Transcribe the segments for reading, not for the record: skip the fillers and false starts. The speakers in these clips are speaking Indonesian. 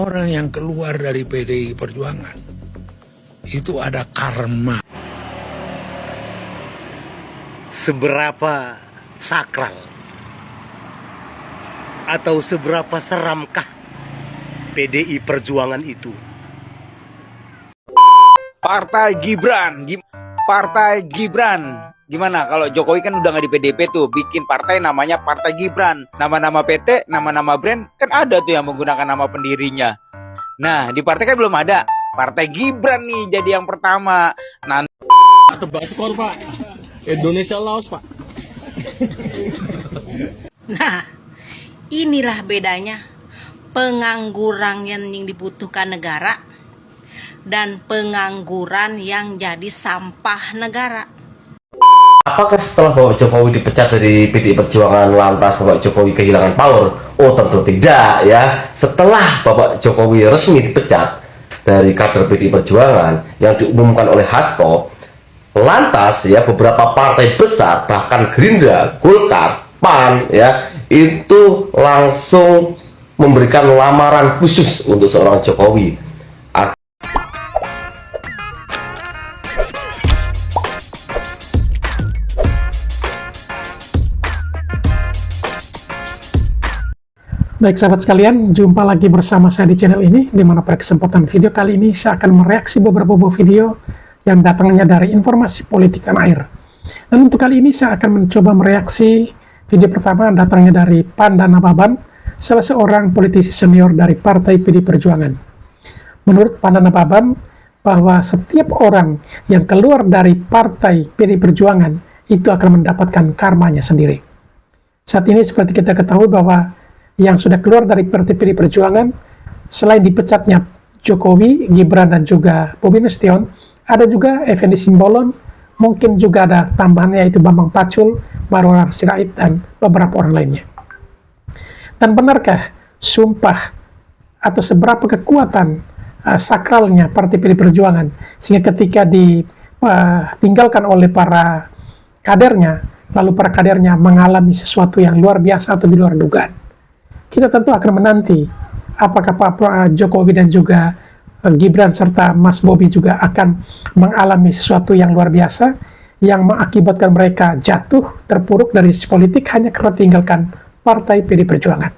Orang yang keluar dari PDI Perjuangan itu ada karma. Seberapa sakral atau seberapa seramkah PDI Perjuangan itu? Partai Gibran. Gimana kalau Jokowi kan udah nggak di PDP tuh, bikin partai namanya Partai Gibran. Nama-nama PT, nama-nama brand kan ada tuh yang menggunakan nama pendirinya. Nah, di partai kan belum ada. Partai Gibran nih jadi yang pertama. Nanti Tebak skor, Pak. Indonesia Laos, Pak. Nah, inilah bedanya pengangguran yang dibutuhkan negara dan pengangguran yang jadi sampah negara. Apakah setelah Bapak Jokowi dipecat dari PDI Perjuangan lantas Bapak Jokowi kehilangan power? Oh, tentu tidak ya. Setelah Bapak Jokowi resmi dipecat dari kader PDI Perjuangan yang diumumkan oleh Hasto, lantas ya beberapa partai besar bahkan Gerindra, Golkar, PAN ya itu langsung memberikan lamaran khusus untuk seorang Jokowi. Baik sahabat sekalian, jumpa lagi bersama saya di channel ini, di mana pada kesempatan video kali ini saya akan mereaksi beberapa buah video yang datangnya dari informasi politik tanah air. Dan untuk kali ini saya akan mencoba mereaksi video pertama datangnya dari Pandana Baban, salah seorang politisi senior dari Partai PD Perjuangan. Menurut Pandana Baban, bahwa setiap orang yang keluar dari Partai PD Perjuangan itu akan mendapatkan karmanya sendiri. Saat ini seperti kita ketahui bahwa yang sudah keluar dari Partai PD Perjuangan, selain dipecatnya Jokowi, Gibran, dan juga Bobi Nasution, ada juga Effendi Simbolon, mungkin juga ada tambahannya yaitu Bambang Pacul, Marwan Sirait, dan beberapa orang lainnya. Dan benarkah sumpah atau seberapa kekuatan sakralnya Partai PD Perjuangan sehingga ketika ditinggalkan oleh para kadernya, lalu para kadernya mengalami sesuatu yang luar biasa atau di luar dugaan? Kita tentu akan menanti apakah Pak Jokowi dan juga Gibran serta Mas Bobi juga akan mengalami sesuatu yang luar biasa yang mengakibatkan mereka jatuh terpuruk dari sisi politik hanya karena tinggalkan Partai PD Perjuangan.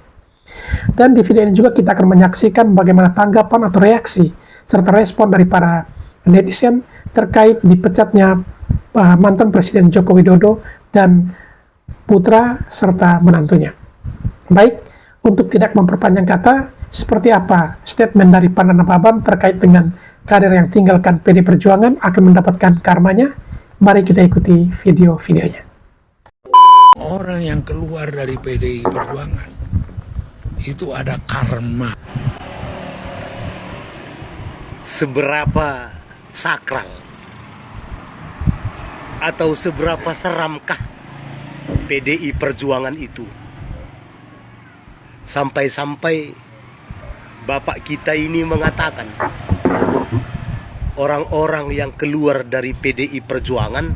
Dan di video ini juga kita akan menyaksikan bagaimana tanggapan atau reaksi serta respon dari para netizen terkait dipecatnya mantan Presiden Joko Widodo dan putra serta menantunya. Baik, untuk tidak memperpanjang kata, seperti apa statement dari Pandana Baban terkait dengan kader yang tinggalkan PD Perjuangan akan mendapatkan karmanya? Mari kita ikuti video-videonya. Orang yang keluar dari PDI Perjuangan itu ada karma. Seberapa sakral atau seberapa seramkah PDI Perjuangan itu? Sampai-sampai Bapak kita ini mengatakan orang-orang yang keluar dari PDI Perjuangan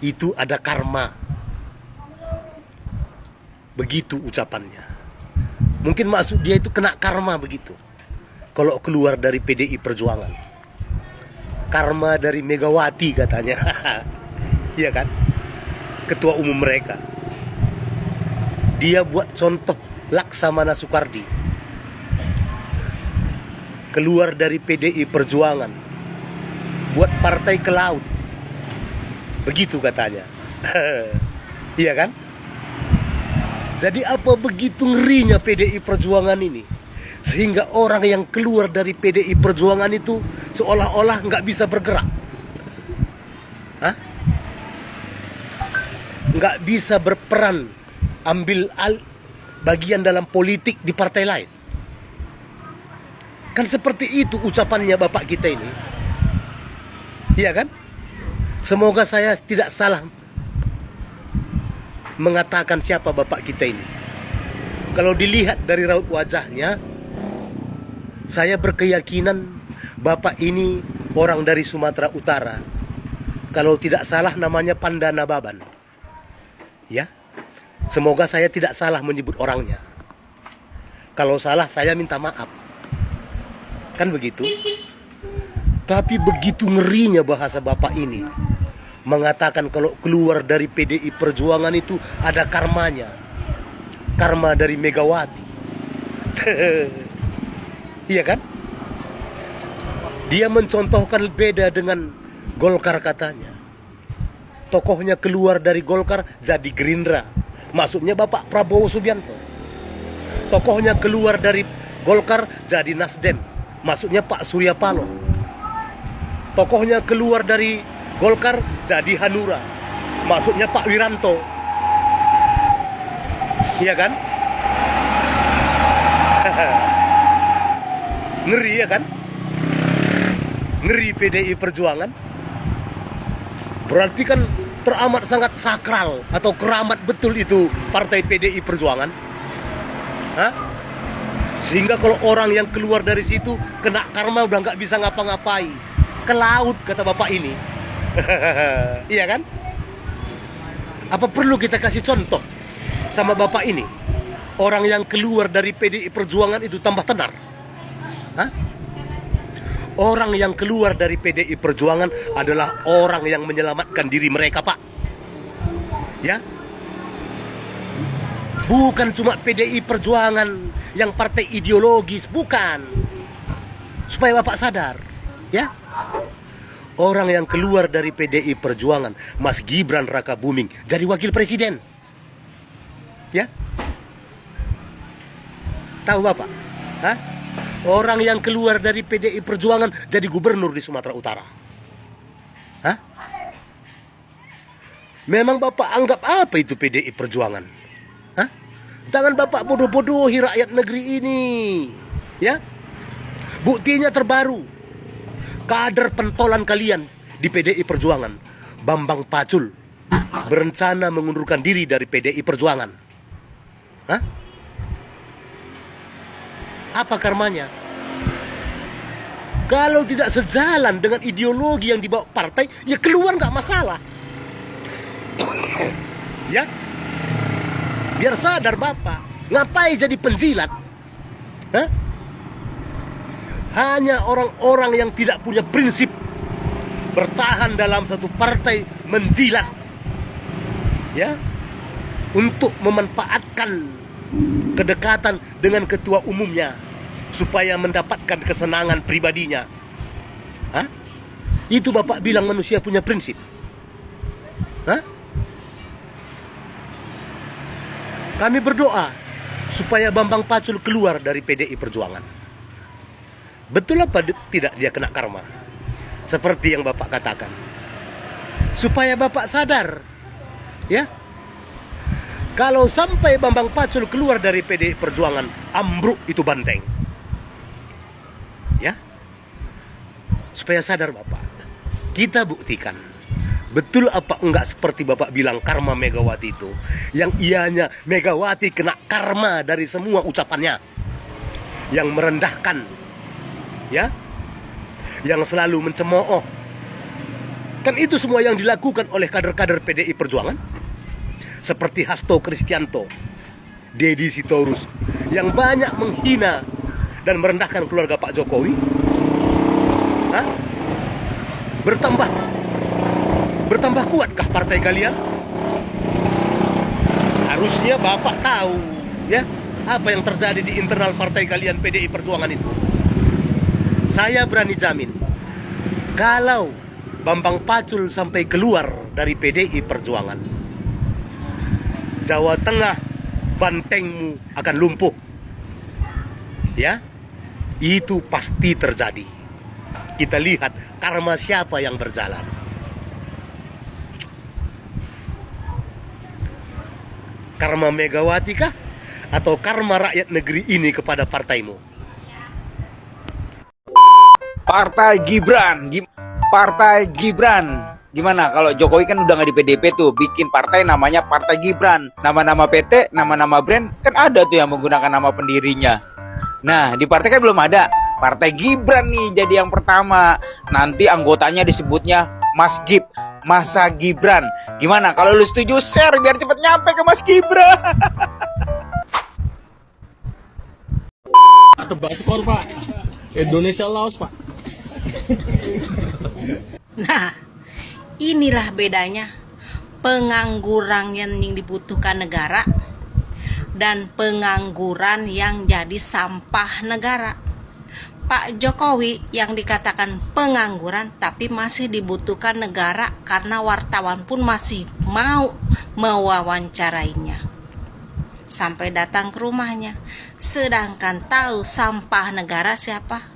itu ada karma. Begitu ucapannya. Mungkin maksud dia itu kena karma begitu. Kalau keluar dari PDI Perjuangan. Karma dari Megawati katanya. Iya kan? Ketua umum mereka. Dia buat contoh Laksamana Soekardi keluar dari PDI Perjuangan buat partai ke laut, begitu katanya. Iya kan? Jadi apa begitu ngerinya PDI Perjuangan ini sehingga orang yang keluar dari PDI Perjuangan itu seolah-olah nggak bisa bergerak, nggak bisa berperan ambil bagian dalam politik di partai lain. Kan seperti itu ucapannya Bapak kita ini. Iya kan? Semoga saya tidak salah mengatakan siapa Bapak kita ini. Kalau dilihat dari raut wajahnya, saya berkeyakinan Bapak ini orang dari Sumatera Utara. Kalau tidak salah namanya Pandana Baban. Ya. Semoga saya tidak salah menyebut orangnya. Kalau salah saya minta maaf. Kan begitu? Tapi begitu ngerinya bahasa Bapak ini mengatakan kalau keluar dari PDI Perjuangan itu ada karmanya. Karma dari Megawati. Iya kan? Dia mencontohkan beda dengan Golkar katanya. Tokohnya keluar dari Golkar jadi Gerindra. Maksudnya Bapak Prabowo Subianto. Tokohnya keluar dari Golkar jadi Nasdem. Maksudnya Pak Surya Paloh. Tokohnya keluar dari Golkar jadi Hanura. Maksudnya Pak Wiranto. Iya kan? Ngeri ya kan? Ngeri PDI Perjuangan. Berarti kan teramat sangat sakral atau keramat betul itu partai PDI Perjuangan. Hah? Sehingga kalau orang yang keluar dari situ kena karma udah nggak bisa ngapa-ngapain. Ke laut kata Bapak ini. Iya kan? Apa perlu kita kasih contoh sama Bapak ini? Orang yang keluar dari PDI Perjuangan itu tambah tenar. Hah? Orang yang keluar dari PDI Perjuangan adalah orang yang menyelamatkan diri mereka, Pak. Ya? Bukan cuma PDI Perjuangan yang partai ideologis, bukan. Supaya Bapak sadar, ya. Orang yang keluar dari PDI Perjuangan, Mas Gibran Rakabuming, jadi wakil presiden. Ya? Tahu Bapak? Hah? Orang yang keluar dari PDI Perjuangan jadi gubernur di Sumatera Utara. Hah? Memang Bapak anggap apa itu PDI Perjuangan? Hah? Jangan Bapak bodoh-bodohi rakyat negeri ini. Ya? Buktinya terbaru. Kader pentolan kalian di PDI Perjuangan, Bambang Pacul, berencana mengundurkan diri dari PDI Perjuangan. Hah? Apa karmanya? Kalau tidak sejalan dengan ideologi yang dibawa partai, ya keluar nggak masalah. Ya, biar sadar Bapak, ngapain jadi penjilat? Hah? Hanya orang-orang yang tidak punya prinsip bertahan dalam satu partai menjilat, ya, untuk memanfaatkan kedekatan dengan ketua umumnya supaya mendapatkan kesenangan pribadinya. Hah? Itu Bapak bilang manusia punya prinsip? Hah? Kami berdoa supaya Bambang Pacul keluar dari PDI Perjuangan. Betul apa tidak dia kena karma? Seperti yang Bapak katakan. Supaya Bapak sadar, ya. Kalau sampai Bambang Pacul keluar dari PDI Perjuangan, ambruk itu banteng. Ya? Supaya sadar Bapak. Kita buktikan. Betul apa enggak seperti Bapak bilang karma Megawati itu. Yang ianya Megawati kena karma dari semua ucapannya. Yang merendahkan. Ya? Yang selalu mencemooh. Kan itu semua yang dilakukan oleh kader-kader PDI Perjuangan. Seperti Hasto Kristianto, Deddy Sitorus, yang banyak menghina dan merendahkan keluarga Pak Jokowi. Hah? Bertambah kuatkah partai kalian? Harusnya Bapak tahu, ya, apa yang terjadi di internal partai kalian PDI Perjuangan itu. Saya berani jamin, kalau Bambang Pacul sampai keluar dari PDI Perjuangan, Jawa Tengah bantengmu akan lumpuh. Ya, itu pasti terjadi. Kita lihat karma siapa yang berjalan. Karma Megawati kah? Atau karma rakyat negeri ini kepada partaimu? Partai Gibran. Gimana kalau Jokowi kan udah nggak di PDP tuh, bikin partai namanya Partai Gibran. Nama-nama PT, nama-nama brand kan ada tuh yang menggunakan nama pendirinya. Nah, di partai kan belum ada. Partai Gibran nih jadi yang pertama. Nanti anggotanya disebutnya Masa Gibran. Gimana kalau lu setuju, share biar cepet nyampe ke Mas Gibran. tebak skor Pak. Indonesia Laos Pak. Nah, inilah bedanya pengangguran yang dibutuhkan negara dan pengangguran yang jadi sampah negara. Pak Jokowi yang dikatakan pengangguran tapi masih dibutuhkan negara karena wartawan pun masih mau mewawancarainya sampai datang ke rumahnya. Sedangkan tahu sampah negara siapa?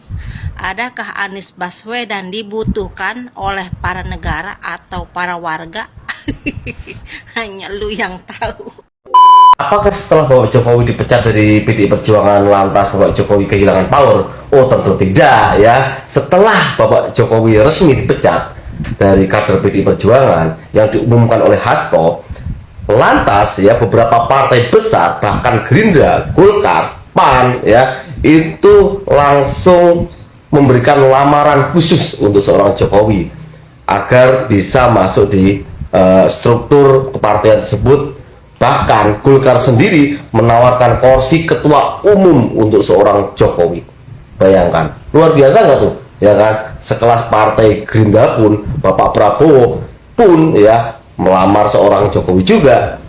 Adakah Anies Baswedan dibutuhkan oleh para negara atau para warga? Hanya lu yang tahu. Apakah setelah Bapak Jokowi dipecat dari PDI Perjuangan lantas Bapak Jokowi kehilangan power? Oh tentu tidak ya. Setelah Bapak Jokowi resmi dipecat dari kader PDI Perjuangan yang diumumkan oleh Hasto, lantas ya beberapa partai besar bahkan Gerindra, Golkar, PAN ya itu langsung memberikan lamaran khusus untuk seorang Jokowi agar bisa masuk di struktur kepartian tersebut. Bahkan Golkar sendiri menawarkan kursi ketua umum untuk seorang Jokowi. Bayangkan, luar biasa nggak tuh? Ya kan, sekelas partai Gerindra pun, Bapak Prabowo pun ya melamar seorang Jokowi juga.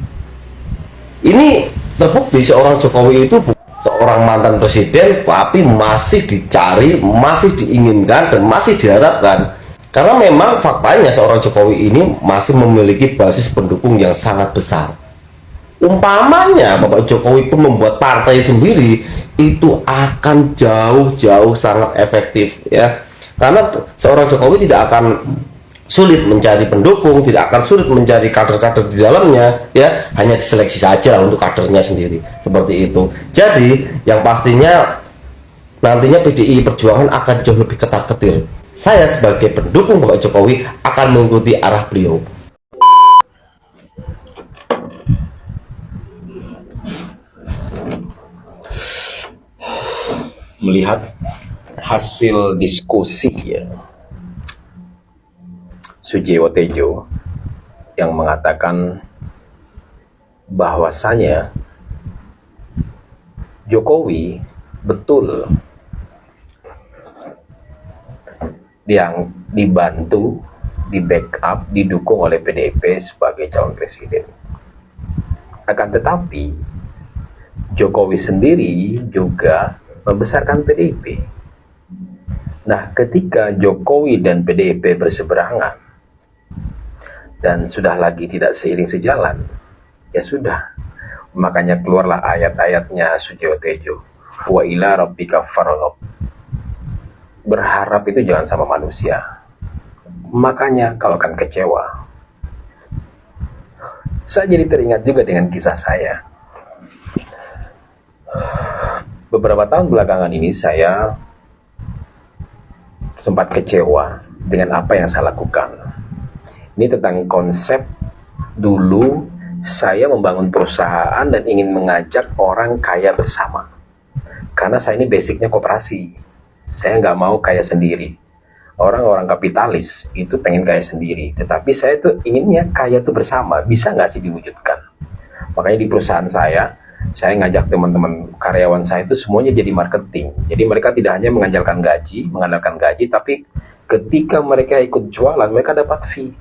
Ini terbukti seorang Jokowi itu seorang mantan presiden, tapi masih dicari, masih diinginkan, dan masih diharapkan. Karena memang faktanya seorang Jokowi ini masih memiliki basis pendukung yang sangat besar. Umpamanya Bapak Jokowi pun membuat partai sendiri, itu akan jauh-jauh sangat efektif ya. Karena seorang Jokowi tidak akan sulit mencari pendukung, tidak akan sulit mencari kader-kader di dalamnya ya, hanya diseleksi saja untuk kadernya sendiri, seperti itu. Jadi yang pastinya nantinya PDI Perjuangan akan jauh lebih ketar-ketir. Saya sebagai pendukung Bapak Jokowi akan mengikuti arah beliau. Melihat hasil diskusi ya, Sujiwo Tejo yang mengatakan bahwasanya Jokowi betul yang dibantu, di backup, didukung oleh PDIP sebagai calon presiden. Akan tetapi Jokowi sendiri juga membesarkan PDIP. Nah, ketika Jokowi dan PDIP berseberangan dan sudah lagi tidak seiring sejalan, ya sudah. Makanya keluarlah ayat-ayatnya Sujiwo Tejo. Wa ila rabbika farghab. Berharap itu jangan sama manusia. Makanya kalau kan kecewa. Saya jadi teringat juga dengan kisah saya. Beberapa tahun belakangan ini saya sempat kecewa dengan apa yang saya lakukan. Ini tentang konsep dulu saya membangun perusahaan dan ingin mengajak orang kaya bersama. Karena saya ini basicnya koperasi. Saya nggak mau kaya sendiri. Orang-orang kapitalis itu pengen kaya sendiri. Tetapi saya tuh inginnya kaya tuh bersama. Bisa nggak sih diwujudkan? Makanya di perusahaan saya ngajak teman-teman karyawan saya itu semuanya jadi marketing. Jadi mereka tidak hanya mengandalkan gaji, tapi ketika mereka ikut jualan, mereka dapat fee.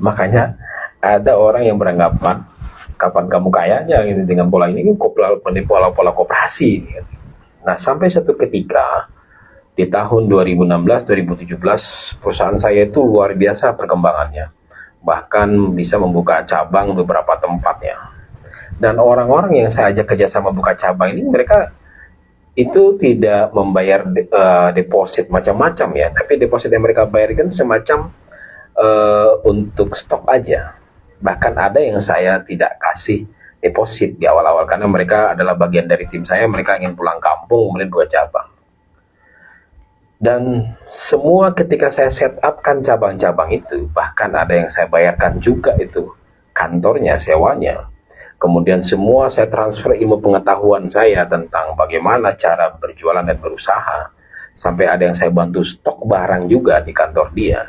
Makanya ada orang yang beranggapan, kapan kamu kayanya gitu, dengan pola ini, pola koperasi. Gitu. Nah, sampai satu ketika, di tahun 2016-2017, perusahaan saya itu luar biasa perkembangannya. Bahkan bisa membuka cabang beberapa tempatnya. Dan orang-orang yang saya ajak kerjasama buka cabang ini, mereka itu tidak membayar deposit macam-macam ya, tapi deposit yang mereka bayarkan semacam untuk stok aja. Bahkan ada yang saya tidak kasih deposit di awal-awal karena mereka adalah bagian dari tim saya, mereka ingin pulang kampung kemudian buka cabang. Dan semua ketika saya set upkan cabang-cabang itu, bahkan ada yang saya bayarkan juga itu kantornya, sewanya. Kemudian semua saya transfer ilmu pengetahuan saya tentang bagaimana cara berjualan dan berusaha. Sampai ada yang saya bantu stok barang juga di kantor dia.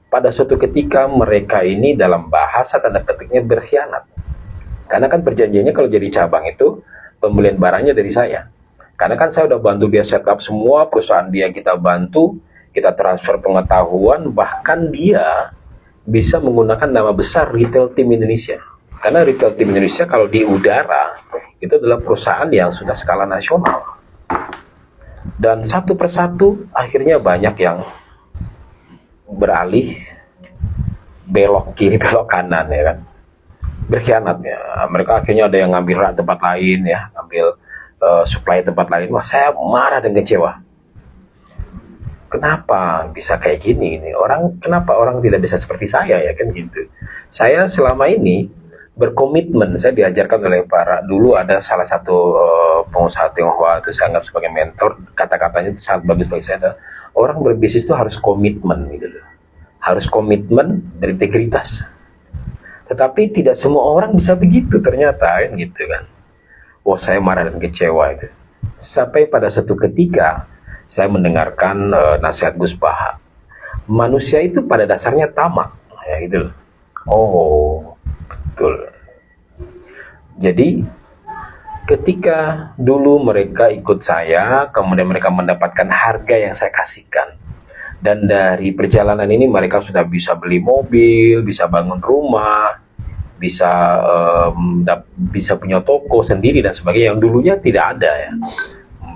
Pada suatu ketika mereka ini dalam bahasa tanda petiknya berkhianat. Karena kan perjanjiannya kalau jadi cabang itu pembelian barangnya dari saya. Karena kan saya udah bantu dia setup semua perusahaan dia, kita bantu, kita transfer pengetahuan, bahkan dia bisa menggunakan nama besar Retail Team Indonesia. Karena Retail Team Indonesia kalau di udara itu adalah perusahaan yang sudah skala nasional. Dan satu persatu akhirnya banyak yang beralih, belok kiri belok kanan ya kan, berkhianat ya. Mereka akhirnya ada yang ngambil rak tempat lain ya, ngambil supply tempat lain. Wah, saya marah dan kecewa. Kenapa bisa kayak gini nih? Kenapa orang tidak bisa seperti saya ya kan gitu. Saya selama ini berkomitmen, saya diajarkan oleh dulu ada salah satu pengusaha Tionghoa itu saya anggap sebagai mentor, kata-katanya itu sangat bagus bagi saya. Orang berbisnis itu harus komitmen gitu loh. Harus komitmen dan integritas. Tetapi tidak semua orang bisa begitu ternyata kan gitu kan. Wah, saya marah dan kecewa itu. Sampai pada satu ketika saya mendengarkan nasihat Gus Baha. Manusia itu pada dasarnya tamak, ya gitu. Oh, betul. Jadi ketika dulu mereka ikut saya, kemudian mereka mendapatkan harga yang saya kasihkan. Dan dari perjalanan ini mereka sudah bisa beli mobil, bisa bangun rumah, bisa punya toko sendiri dan sebagainya yang dulunya tidak ada ya,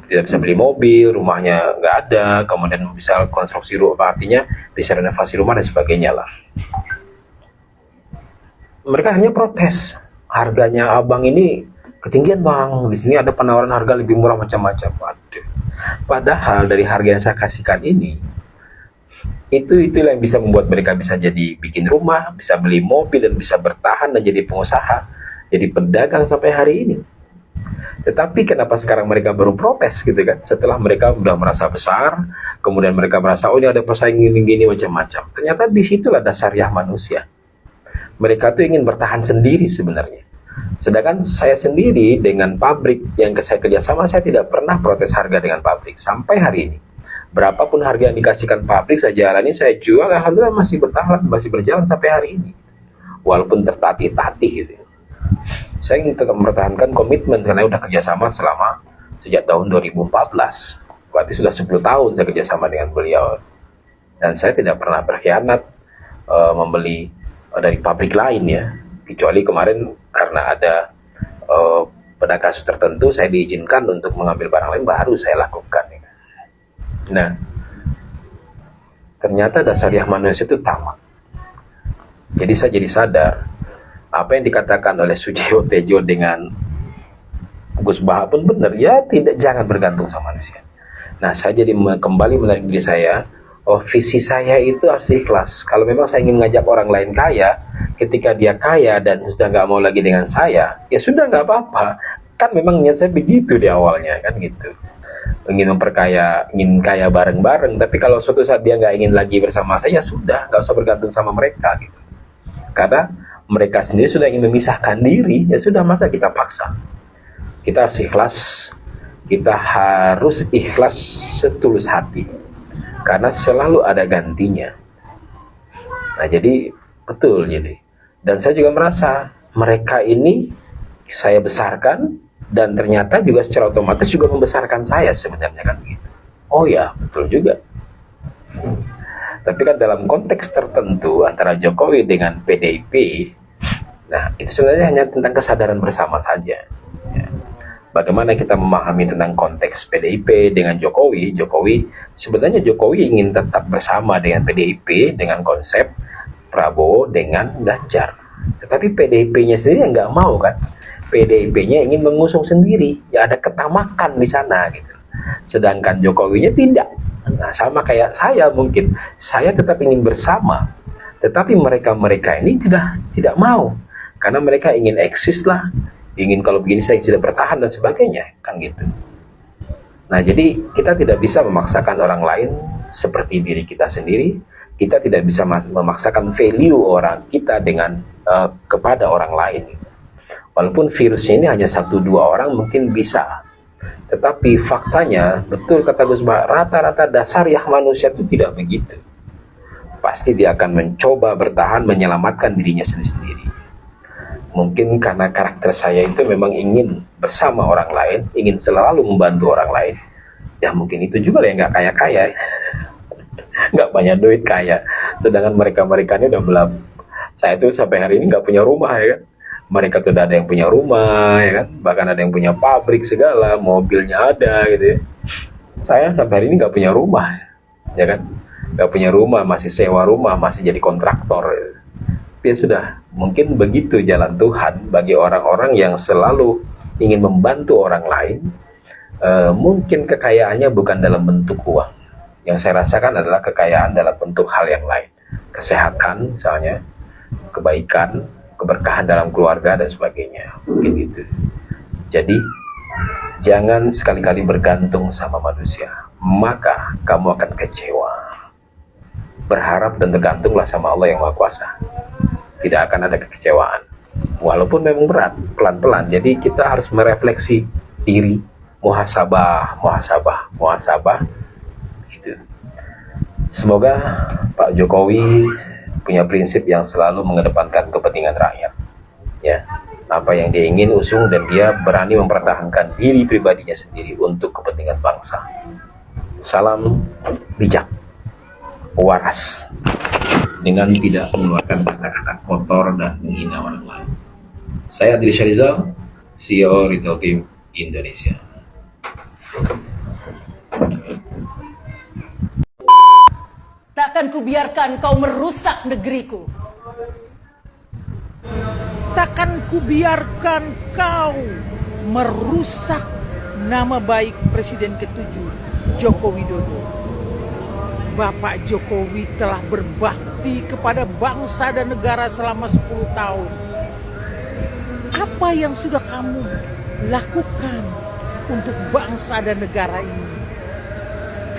tidak bisa beli mobil, rumahnya nggak ada, kemudian bisa konstruksi rumah, artinya bisa renovasi rumah dan sebagainya lah. Mereka hanya protes, harganya abang ini ketinggian bang, di sini ada penawaran harga lebih murah macam-macam. Waduh, padahal dari harga yang saya kasihkan ini itulah yang bisa membuat mereka bisa jadi bikin rumah, bisa beli mobil dan bisa bertahan dan jadi pengusaha, jadi pedagang sampai hari ini. Tetapi kenapa sekarang mereka baru protes gitu kan? Setelah mereka sudah merasa besar, kemudian mereka merasa oh ini ada persaingan gini macam-macam. Ternyata disitulah dasariah manusia. Mereka tuh ingin bertahan sendiri sebenarnya. Sedangkan saya sendiri dengan pabrik yang saya kerjasama, saya tidak pernah protes harga dengan pabrik sampai hari ini. Berapapun harga yang dikasihkan pabrik saya jalani, saya jual, alhamdulillah masih bertahan, masih berjalan sampai hari ini. Walaupun tertatih-tatih gitu. Saya ingin tetap mempertahankan komitmen karena udah kerjasama selama sejak tahun 2014. Berarti sudah 10 tahun saya kerjasama dengan beliau. Dan saya tidak pernah berkhianat membeli dari pabrik lain ya. Kecuali kemarin karena ada pada kasus tertentu saya diizinkan untuk mengambil barang lain, baru saya lakukan. Nah, ternyata dasariah manusia itu tamak. Jadi saya jadi sadar apa yang dikatakan oleh Sujiwo Tejo dengan Gus Baha pun benar. Ya, jangan bergantung sama manusia. Nah, saya jadi kembali menarik diri saya. Oh, visi saya itu harus ikhlas. Kalau memang saya ingin ngajak orang lain kaya, ketika dia kaya dan sudah nggak mau lagi dengan saya, ya sudah nggak apa-apa. Kan memang niat saya begitu di awalnya kan gitu. Ingin kaya bareng-bareng, tapi kalau suatu saat dia nggak ingin lagi bersama saya, sudah nggak usah bergantung sama mereka gitu. Karena mereka sendiri sudah ingin memisahkan diri, ya sudah, masa kita paksa. Kita harus ikhlas, kita harus ikhlas setulus hati, karena selalu ada gantinya. Nah jadi betul jadi, dan saya juga merasa mereka ini saya besarkan. Dan ternyata juga secara otomatis juga membesarkan saya sebenarnya kan gitu. Oh ya, betul juga. Tapi kan dalam konteks tertentu antara Jokowi dengan PDIP, nah itu sebenarnya hanya tentang kesadaran bersama saja. Ya. Bagaimana kita memahami tentang konteks PDIP dengan Jokowi? Sebenarnya Jokowi ingin tetap bersama dengan PDIP dengan konsep Prabowo dengan Ganjar. Tetapi PDIP-nya sendiri nggak mau kan? PDIP-nya ingin mengusung sendiri, ya ada ketamakan di sana gitu. Sedangkan Jokowinya tidak. Nah, sama kayak saya mungkin, saya tetap ingin bersama, tetapi mereka ini tidak mau, karena mereka ingin eksis lah, ingin kalau begini saya tidak bertahan dan sebagainya, kan gitu. Nah, jadi kita tidak bisa memaksakan orang lain seperti diri kita sendiri. Kita tidak bisa memaksakan value orang kita dengan kepada orang lain. Walaupun virusnya ini hanya 1-2 orang mungkin bisa, tetapi faktanya betul kata Gus Bah, rata-rata dasariah manusia itu tidak begitu. Pasti dia akan mencoba bertahan, menyelamatkan dirinya sendiri. Mungkin karena karakter saya itu memang ingin bersama orang lain, ingin selalu membantu orang lain. Ya mungkin itu juga lah yang nggak kaya-kaya, nggak banyak duit kaya. Sedangkan mereka-mereka ini udah belum. Saya tuh sampai hari ini nggak punya rumah ya kan. Mereka tuh udah ada yang punya rumah ya kan. Bahkan ada yang punya pabrik segala, mobilnya ada gitu ya. Saya sampai hari ini nggak punya rumah ya kan. Nggak punya rumah, masih sewa rumah, masih jadi kontraktor. Ya sudah, mungkin begitu jalan Tuhan bagi orang-orang yang selalu ingin membantu orang lain. Mungkin kekayaannya bukan dalam bentuk uang. Yang saya rasakan adalah kekayaan dalam bentuk hal yang lain. Kesehatan misalnya, kebaikan, keberkahan dalam keluarga dan sebagainya. Mungkin gitu. Jadi jangan sekali-kali bergantung sama manusia, maka kamu akan kecewa. Berharap dan tergantunglah sama Allah yang Maha Kuasa. Tidak akan ada kekecewaan. Walaupun memang berat, pelan-pelan. Jadi kita harus merefleksi diri, muhasabah gitu. Semoga Pak Jokowi punya prinsip yang selalu mengedepankan kepentingan rakyat. Ya, apa yang dia ingin usung dan dia berani mempertahankan diri pribadinya sendiri untuk kepentingan bangsa. Salam bijak, waras, dengan tidak mengeluarkan kata-kata kotor dan menghina orang lain. Saya Adri Syarizal, CEO Retail Team Indonesia. Takkan kubiarkan kau merusak negeriku. Takkan kubiarkan kau merusak nama baik Presiden ke-7 Joko Widodo. Bapak Jokowi telah berbakti kepada bangsa dan negara selama 10 tahun. Apa yang sudah kamu lakukan untuk bangsa dan negara ini?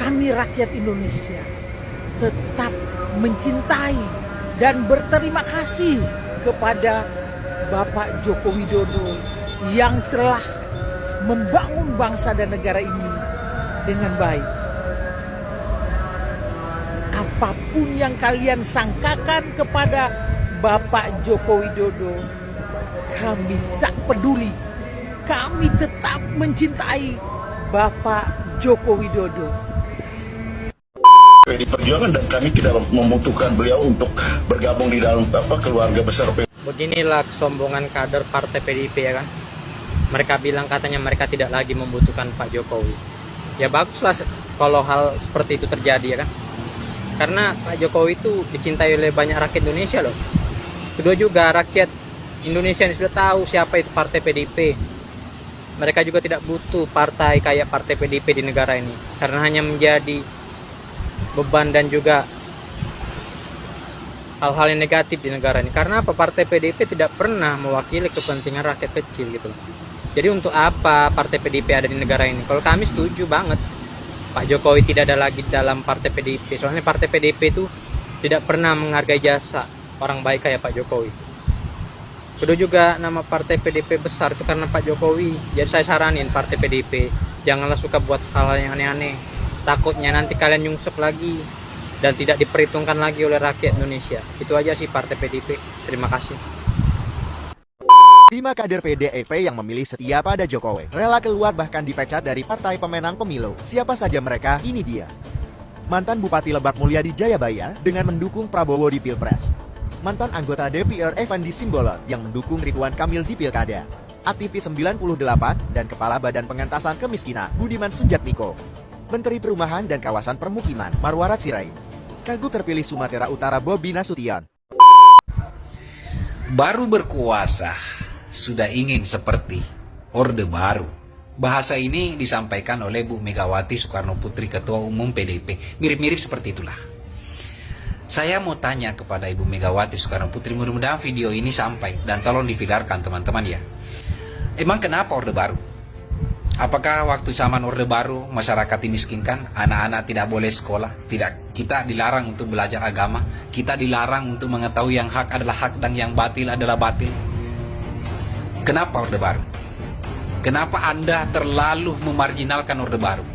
Kami rakyat Indonesia tetap mencintai dan berterima kasih kepada Bapak Joko Widodo yang telah membangun bangsa dan negara ini dengan baik. Apapun yang kalian sangkakan kepada Bapak Joko Widodo, kami tak peduli. Kami tetap mencintai Bapak Joko Widodo. PDI Perjuangan dan kami tidak membutuhkan beliau untuk bergabung di dalam keluarga besar PDI. Beginilah kesombongan kader partai PDIP ya kan. Mereka bilang katanya mereka tidak lagi membutuhkan Pak Jokowi. Ya baguslah kalau hal seperti itu terjadi ya kan. Karena Pak Jokowi itu dicintai oleh banyak rakyat Indonesia loh. Kedua juga rakyat Indonesia ini sudah tahu siapa itu partai PDIP. Mereka juga tidak butuh partai kayak partai PDIP di negara ini. Karena hanya menjadi beban dan juga hal-hal yang negatif di negara ini. Karena apa? Partai PDIP tidak pernah mewakili kepentingan rakyat kecil gitu. Jadi untuk apa partai PDIP ada di negara ini? Kalau kami setuju banget Pak Jokowi tidak ada lagi dalam partai PDIP. Soalnya partai PDIP itu tidak pernah menghargai jasa orang baik kayak Pak Jokowi. Kedua juga nama partai PDIP besar itu karena Pak Jokowi. Jadi saya saranin partai PDIP janganlah suka buat hal-hal yang aneh-aneh. Takutnya nanti kalian nyungsep lagi dan tidak diperhitungkan lagi oleh rakyat Indonesia. Itu aja sih partai PDIP. Terima kasih. 5 kader PDIP yang memilih setia pada Jokowi rela keluar bahkan dipecat dari partai pemenang pemilu. Siapa saja mereka? Ini dia. Mantan Bupati Lebak Mulyadi Jayabaya dengan mendukung Prabowo di Pilpres. Mantan anggota DPR Effendi Simbolon yang mendukung Ridwan Kamil di Pilkada. Aktivis 98 dan Kepala Badan Pengentasan Kemiskinan Budiman Sujatmiko. Menteri Perumahan dan Kawasan Permukiman Marwarar Sirait. Cagup terpilih Sumatera Utara Bobi Nasution. Baru berkuasa, sudah ingin seperti Orde Baru. Bahasa ini disampaikan oleh Bu Megawati Soekarno Putri, Ketua Umum PDIP. Mirip-mirip seperti itulah. Saya mau tanya kepada Ibu Megawati Soekarno Putri, mudah-mudahan video ini sampai dan tolong dividarkan teman-teman ya. Emang kenapa Orde Baru? Apakah waktu zaman Orde Baru masyarakat dimiskinkan, anak-anak tidak boleh sekolah, kita dilarang untuk belajar agama, kita dilarang untuk mengetahui yang hak adalah hak dan yang batil adalah batil? Kenapa Orde Baru? Kenapa Anda terlalu memarginalkan Orde Baru?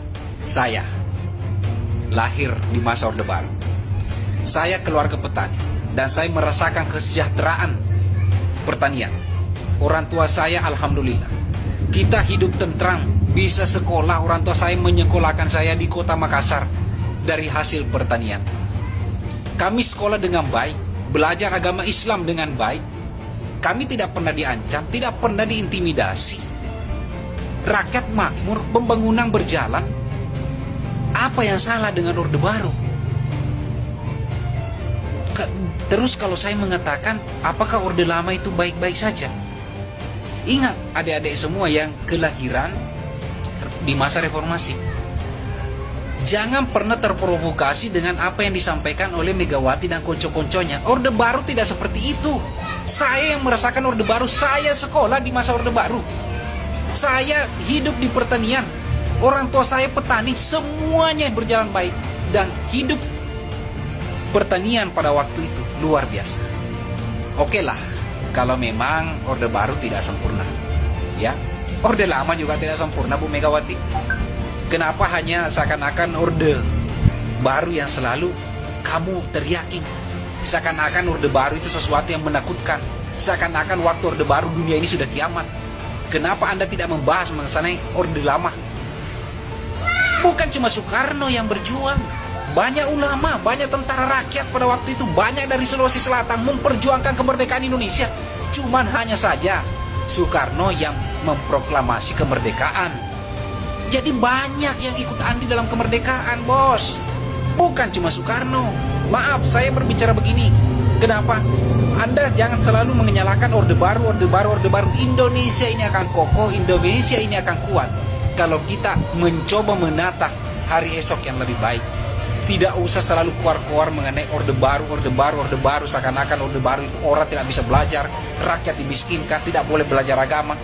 Saya lahir di masa Orde Baru. Saya keluarga petani dan saya merasakan kesejahteraan pertanian. orang tua saya alhamdulillah. Kita hidup tentram, bisa sekolah, orang tua saya menyekolahkan saya di kota Makassar dari hasil pertanian. Kami sekolah dengan baik, belajar agama Islam dengan baik. Kami tidak pernah diancam, tidak pernah diintimidasi. Rakyat makmur, pembangunan berjalan. Apa yang salah dengan Orde Baru? Terus kalau saya mengatakan, apakah Orde Lama itu baik-baik saja? Ingat adik-adik semua yang kelahiran di masa reformasi. Jangan pernah terprovokasi dengan apa yang disampaikan oleh Megawati dan konco-konconya. Orde Baru tidak seperti itu. Saya yang merasakan Orde Baru, saya sekolah di masa Orde Baru. Saya hidup di pertanian. Orang tua saya petani, semuanya berjalan baik. Dan hidup pertanian pada waktu itu luar biasa. Oke lah, kalau memang Orde Baru tidak sempurna, ya, Orde Lama juga tidak sempurna, Bu Megawati. Kenapa hanya seakan-akan Orde Baru yang selalu kamu teriakin? Seakan-akan Orde Baru itu sesuatu yang menakutkan. Seakan-akan waktu Orde Baru dunia ini sudah kiamat. Kenapa Anda tidak membahas mengenai Orde Lama? Bukan cuma Soekarno yang berjuang. Banyak ulama, banyak tentara rakyat pada waktu itu, banyak dari Sulawesi Selatan memperjuangkan kemerdekaan Indonesia. Cuman hanya saja Soekarno yang memproklamasi kemerdekaan. Jadi banyak yang ikut andil dalam kemerdekaan, bos. Bukan cuma Soekarno. Maaf, saya berbicara begini. Kenapa? Anda jangan selalu menyalahkan Orde Baru, Orde Baru, Orde Baru. Indonesia ini akan kokoh, Indonesia ini akan kuat kalau kita mencoba menata hari esok yang lebih baik. Tidak usah selalu keluar-keluar mengenai Orde Baru, Orde Baru, Orde Baru. Seakan-akan Orde Baru itu orang tidak bisa belajar, rakyat dimiskinkan, tidak boleh belajar agama.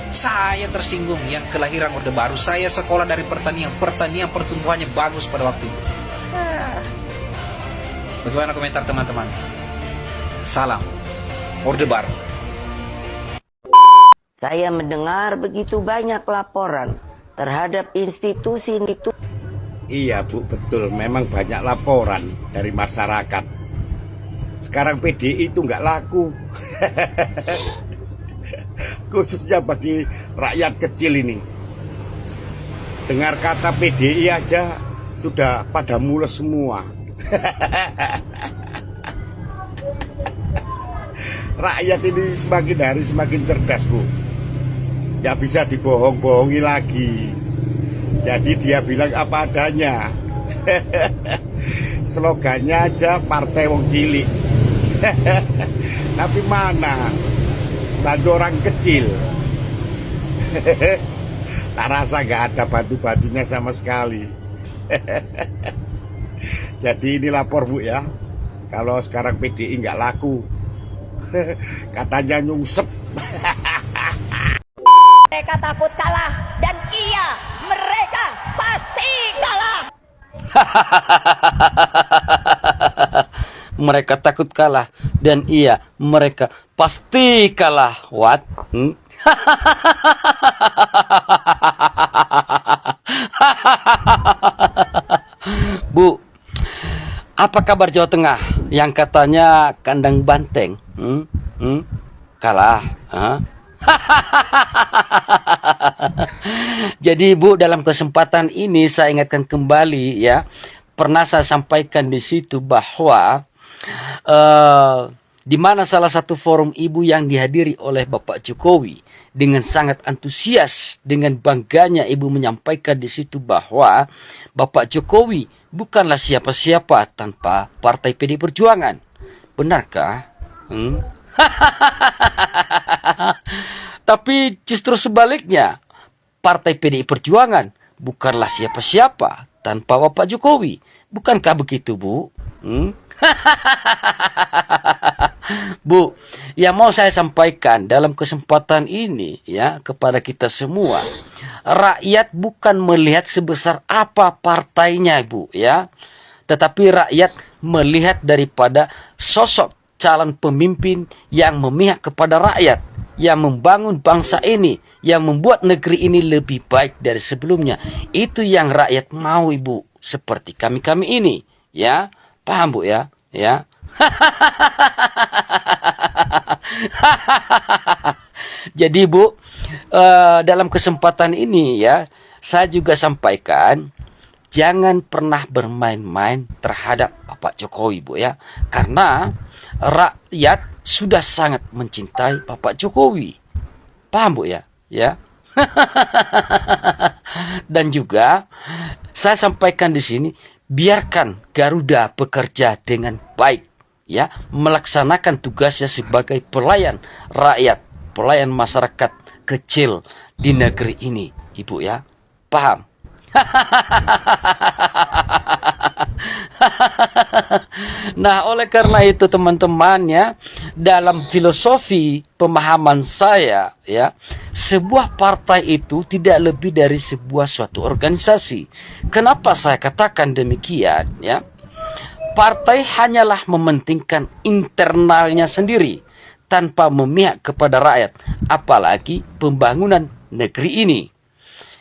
Saya tersinggung yang kelahiran Orde Baru. Saya sekolah dari pertanian pertumbuhannya bagus pada waktu itu. Bagaimana komentar teman-teman? Salam Orde Baru. Saya mendengar begitu banyak laporan terhadap institusi itu. Iya Bu, betul. Memang banyak laporan dari masyarakat. Sekarang PDI itu nggak laku. Khususnya bagi rakyat kecil ini. Dengar kata PDI aja sudah pada mules semua. Rakyat ini semakin hari semakin cerdas Bu. Ya bisa dibohong-bohongi lagi. Jadi dia bilang apa adanya. Slogannya aja partai wong cilik. Tapi mana bantu orang kecil. Tak rasa gak ada bantu-bantunya sama sekali. Jadi ini lapor Bu ya. Kalau sekarang PDI nggak laku. Katanya nyungsep. Mereka takut kalah dan iya, mereka pasti kalah. Mereka takut kalah dan iya, mereka pasti kalah. What? Bu, apa kabar Jawa Tengah yang katanya kandang banteng? Kalah? Jadi Bu, dalam kesempatan ini saya ingatkan kembali ya, pernah saya sampaikan di situ bahwa di mana salah satu forum ibu yang dihadiri oleh Bapak Jokowi dengan sangat antusias, dengan bangganya ibu menyampaikan di situ bahwa Bapak Jokowi bukanlah siapa-siapa tanpa Partai PD Perjuangan. Benarkah? Tapi justru sebaliknya, Partai PDI Perjuangan bukanlah siapa-siapa tanpa Bapak Jokowi. Bukankah begitu, Bu? Bu, yang mau saya sampaikan dalam kesempatan ini ya kepada kita semua, rakyat bukan melihat sebesar apa partainya, Bu, ya. Tetapi rakyat melihat daripada sosok calon pemimpin yang memihak kepada rakyat, yang membangun bangsa ini, yang membuat negeri ini lebih baik dari sebelumnya. Itu yang rakyat mau, Ibu, seperti kami-kami ini, ya. Paham, Bu, ya? Ya. Jadi Bu, dalam kesempatan ini ya, saya juga sampaikan jangan pernah bermain-main terhadap Bapak Jokowi Bu ya, karena rakyat sudah sangat mencintai Bapak Jokowi. Paham Bu ya? Ya. Dan juga saya sampaikan di sini, biarkan Garuda bekerja dengan baik ya, melaksanakan tugasnya sebagai pelayan rakyat, pelayan masyarakat kecil di negeri ini, Ibu ya. Paham? Nah, oleh karena itu teman-teman ya, dalam filosofi pemahaman saya ya, sebuah partai itu tidak lebih dari sebuah suatu organisasi. Kenapa saya katakan demikian ya? Partai hanyalah mementingkan internalnya sendiri tanpa memihak kepada rakyat, apalagi pembangunan negeri ini.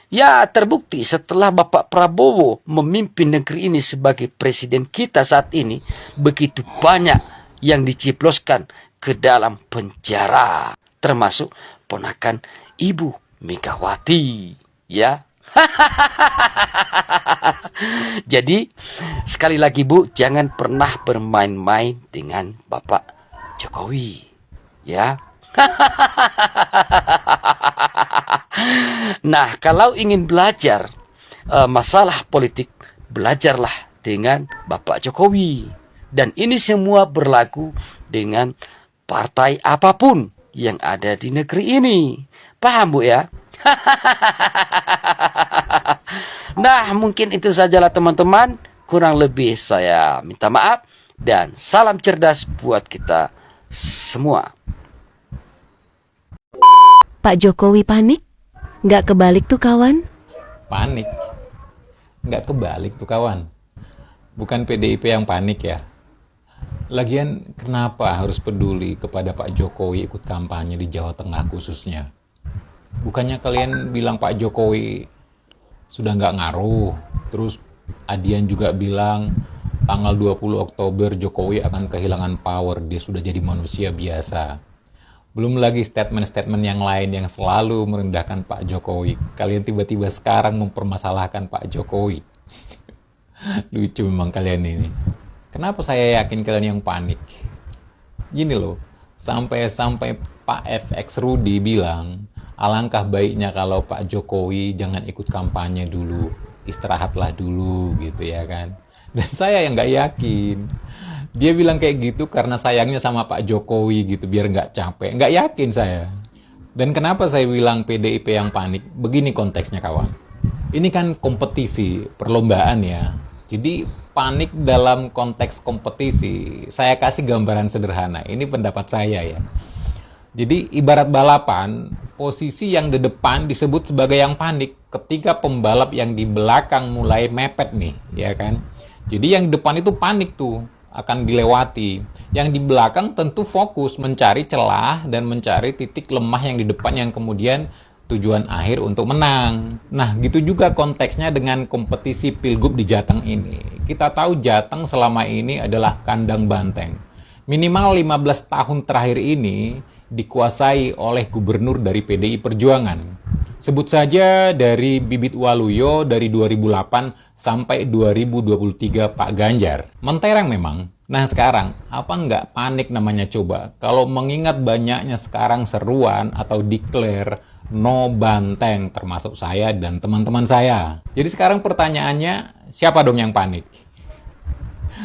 Ya, terbukti setelah Bapak Prabowo memimpin negeri ini sebagai presiden kita saat ini, begitu banyak yang diciploskan ke dalam penjara, termasuk ponakan Ibu Megawati, ya. Jadi, sekali lagi Bu, jangan pernah bermain-main dengan Bapak Jokowi, ya. Nah, kalau ingin belajar masalah politik, belajarlah dengan Bapak Jokowi. Dan ini semua berlaku dengan partai apapun yang ada di negeri ini. Paham Bu ya? Nah, mungkin itu sajalah teman-teman. Kurang lebih saya minta maaf. Dan salam cerdas buat kita semua. Pak Jokowi panik? Nggak kebalik tuh kawan? Panik? Nggak kebalik tuh kawan. Bukan PDIP yang panik ya. Lagian kenapa harus peduli kepada Pak Jokowi ikut kampanye di Jawa Tengah khususnya? Bukannya kalian bilang Pak Jokowi sudah nggak ngaruh. Terus Adian juga bilang tanggal 20 Oktober Jokowi akan kehilangan power. Dia sudah jadi manusia biasa. Belum lagi statement-statement yang lain yang selalu merendahkan Pak Jokowi. Kalian tiba-tiba sekarang mempermasalahkan Pak Jokowi. Lucu memang kalian ini. Kenapa saya yakin kalian yang panik? Gini loh, sampai-sampai Pak FX Rudy bilang, alangkah baiknya kalau Pak Jokowi jangan ikut kampanye dulu, istirahatlah dulu gitu ya kan. Dan saya yang nggak yakin. Dia bilang kayak gitu karena sayangnya sama Pak Jokowi gitu, biar nggak capek. Nggak yakin saya. Dan kenapa saya bilang PDIP yang panik? Begini konteksnya kawan. Ini kan kompetisi, perlombaan ya. Jadi panik dalam konteks kompetisi. Saya kasih gambaran sederhana. Ini pendapat saya ya. Jadi ibarat balapan, posisi yang di depan disebut sebagai yang panik ketika pembalap yang di belakang mulai mepet nih, ya kan? Jadi yang depan itu panik tuh, akan dilewati. Yang di belakang tentu fokus mencari celah dan mencari titik lemah yang di depan yang kemudian tujuan akhir untuk menang. Nah, gitu juga konteksnya dengan kompetisi Pilgub di Jateng ini. Kita tahu Jateng selama ini adalah kandang banteng. Minimal 15 tahun terakhir ini dikuasai oleh gubernur dari PDI Perjuangan. Sebut saja dari Bibit Waluyo dari 2008 sampai 2023 Pak Ganjar. Mentereng memang. Nah sekarang, apa nggak panik namanya coba? Kalau mengingat banyaknya sekarang seruan atau declare no banteng, termasuk saya dan teman-teman saya. Jadi sekarang pertanyaannya, siapa dong yang panik?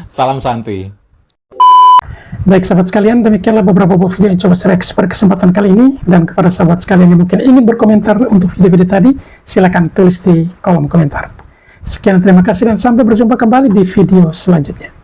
Salam santuy. Baik sahabat sekalian, demikianlah beberapa video yang coba saya pada kesempatan kali ini. Dan kepada sahabat sekalian yang mungkin ingin berkomentar untuk video-video tadi, silakan tulis di kolom komentar. Sekian, terima kasih dan sampai berjumpa kembali di video selanjutnya.